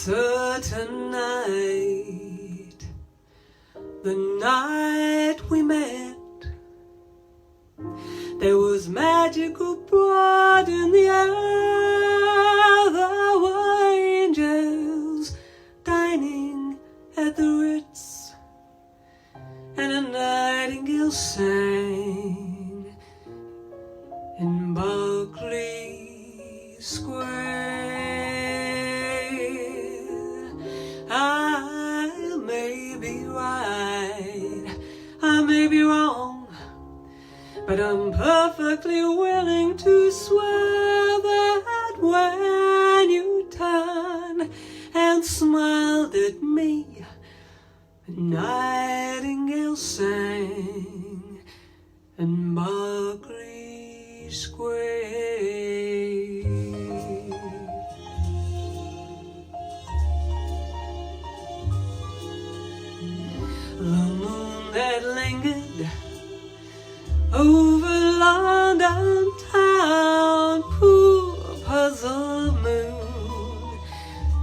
certain night, the night we met, there was magical blood in the air. There were angels dining at the Ritz, and a nightingale sang in Berkley Square. I may be right, I may be wrong, but I'm perfectly willing to swear that when you turned and smiled at me, a nightingale sang in Berkley Square. The moon that lingered over London town, poor puzzled moon,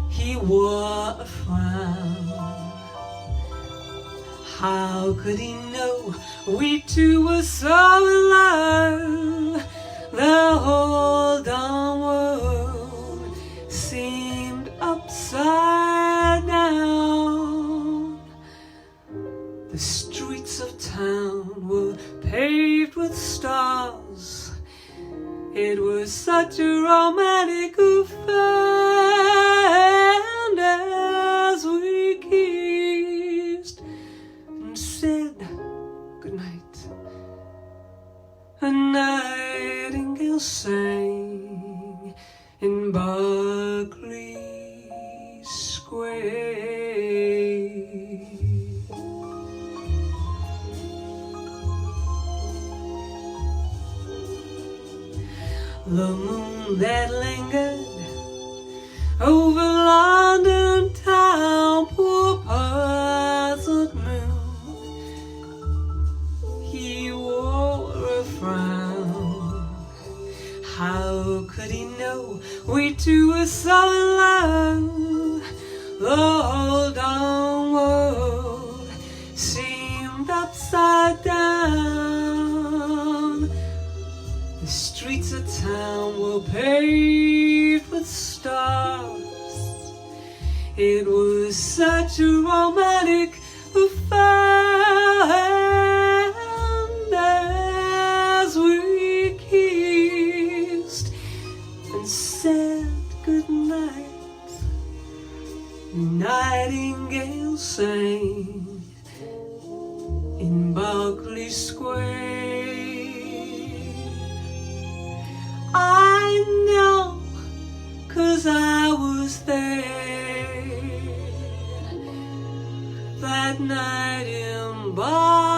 he wore a frown. How could he know we two were so in love? The whole darn world seemed upside down. The streets of town were paved with stars. It was such a romantic affair. And as we kissed and said goodnight, a nightingale sang in Berkley Square. The moon that lingered over London town, poor puzzled moon, he wore a frown. How could he know we two were so in love? The whole darn world seemed upside down. The streets of town were paved with stars. It was such a romantic affair. And as we kissed and said goodnight, nightingale sang in Berkley Square. I know, 'cause I was there that night in Berkley.